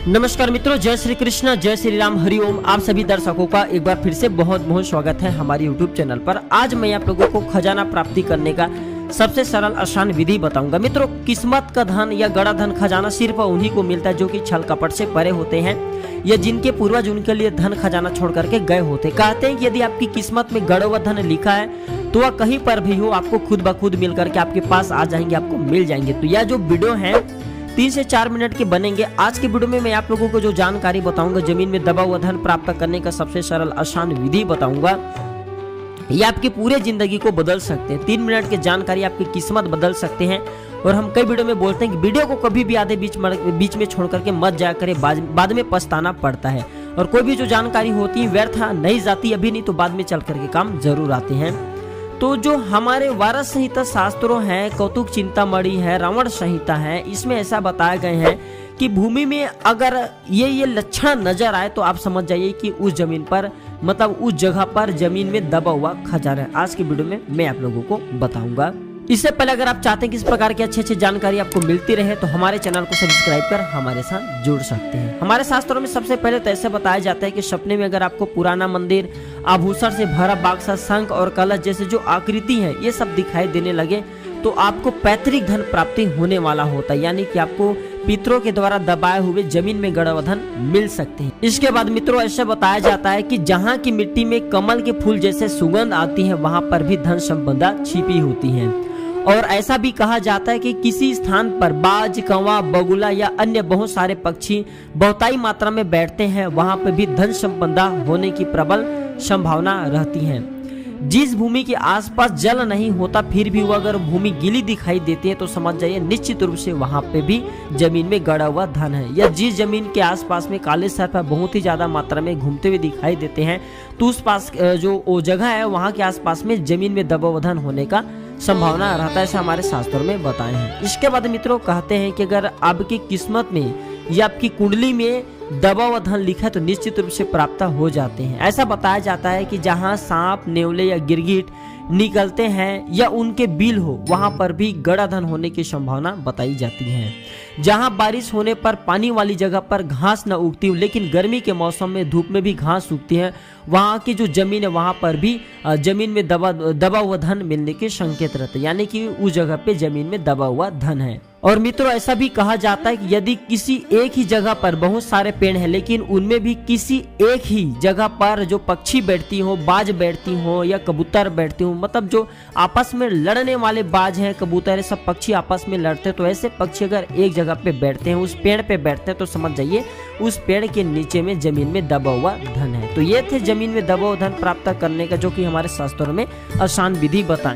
नमस्कार मित्रों, जय श्री कृष्ण, जय श्री राम, हरिओम। आप सभी दर्शकों का एक बार फिर से बहुत बहुत स्वागत है हमारे YouTube चैनल पर। आज मैं आप लोगों को खजाना प्राप्ति करने का सबसे सरल आसान विधि बताऊंगा। मित्रों, किस्मत का धन या गड़ा धन खजाना सिर्फ उन्हीं को मिलता है जो कि छल कपट से परे होते हैं या जिनके पूर्वज उनके लिए धन खजाना छोड़ करके गए होते। कहते हैं कि यदि आपकी किस्मत में गड़ा हुआ धन लिखा है तो वह कहीं पर भी हो आपको खुद ब खुद मिल करके आपके पास आ जाएंगे, आपको मिल जाएंगे। तो यह जो वीडियो है 3 से 4 मिनट के बनेंगे। आज के वीडियो में मैं आप लोगों को जो जानकारी बताऊंगा, जमीन में दबा हुआ धन प्राप्त करने का सबसे सरल आसान विधि बताऊंगा। ये आपकी पूरे जिंदगी को बदल सकते हैं। 3 मिनट की जानकारी आपकी किस्मत बदल सकते हैं। और हम कई वीडियो में बोलते हैं कि वीडियो को कभी भी आधे बीच में छोड़ करके मत जाया करें, बाद में पछताना पड़ता है। और कोई भी जो जानकारी होती है व्यर्थ नहीं जाती, अभी नहीं तो बाद में चल करके काम जरूर आते हैं। तो जो हमारे वारस संहिता शास्त्रों हैं, कौतुक चिंतामणि है, रावण संहिता है, इसमें ऐसा बताया गए हैं कि भूमि में अगर ये लक्षण नजर आए तो आप समझ जाइए कि उस जमीन पर, मतलब उस जगह पर जमीन में दबा हुआ खजाना है। आज की वीडियो में मैं आप लोगों को बताऊंगा। इससे पहले अगर आप चाहते हैं कि इस प्रकार की अच्छी जानकारी आपको मिलती रहे तो हमारे चैनल को सब्सक्राइब कर हमारे साथ जुड़ सकते हैं। हमारे शास्त्रों में सबसे पहले तो ऐसे बताया जाता है कि सपने में अगर आपको पुराना मंदिर, आभूषण से भरा बाक्सा, शंख और कलश जैसे जो आकृति है ये सब दिखाई देने लगे तो आपको पैतृक धन प्राप्ति होने वाला होता है, यानी कि आपको पितरों के द्वारा दबाए हुए जमीन में गड़ा हुआ धन मिल सकते हैं। इसके बाद मित्रों ऐसा बताया जाता है कि जहाँ की मिट्टी में कमल के फूल जैसे सुगंध आती है वहाँ पर भी धन संपदा छिपी होती है। और ऐसा भी कहा जाता है कि किसी स्थान पर बाज, कौवा, बगुला या अन्य बहुत सारे पक्षी बहुताई मात्रा में बैठते हैं, वहां पर भी धन संपदा होने की प्रबल संभावना रहती है। जिस भूमि के आसपास जल नहीं होता फिर भी वो अगर भूमि गीली दिखाई देती है तो समझ जाइए निश्चित रूप से वहां पे भी जमीन में गड़ा हुआ धन है। या जिस जमीन के आसपास में काले सर्प बहुत ही ज्यादा मात्रा में घूमते हुए दिखाई देते हैं तो उस पास जो वो जगह है वहां के आसपास में जमीन में दबा हुआ धन होने का संभावना रहता है, ऐसा हमारे शास्त्रों में बताए हैं। इसके बाद मित्रों कहते हैं कि अगर आपकी किस्मत में या आपकी कुंडली में दबा हुआ धन लिखा है तो निश्चित रूप से प्राप्त हो जाते हैं। ऐसा बताया जाता है कि जहां सांप, नेवले या गिरगिट निकलते हैं या उनके बिल हो वहां पर भी गड़ा धन होने की संभावना बताई जाती है। जहां बारिश होने पर पानी वाली जगह पर घास न उगती हो लेकिन गर्मी के मौसम में धूप में भी घास उगती है, वहां की जो जमीन है वहां पर भी जमीन में दबा हुआ धन मिलने के संकेत रहते हैं, यानी कि उस जगह पे जमीन में दबा हुआ धन है। और मित्रों ऐसा भी कहा जाता है कि यदि किसी एक ही जगह पर बहुत सारे पेड़ हैं लेकिन उनमें भी किसी एक ही जगह पर जो पक्षी बैठती हो, बाज बैठती हो या कबूतर बैठती हो, मतलब जो आपस में लड़ने वाले बाज हैं, कबूतर है, सब पक्षी आपस में लड़ते हैं, तो ऐसे पक्षी अगर एक जगह पे बैठते हैं, उस पेड़ पे बैठते हैं तो समझ जाइए उस पेड़ के नीचे में जमीन में दबा हुआ धन है। तो ये थे जमीन में दबा हुआ धन प्राप्त करने का जो कि हमारे शास्त्रों में आसान विधि बताएं।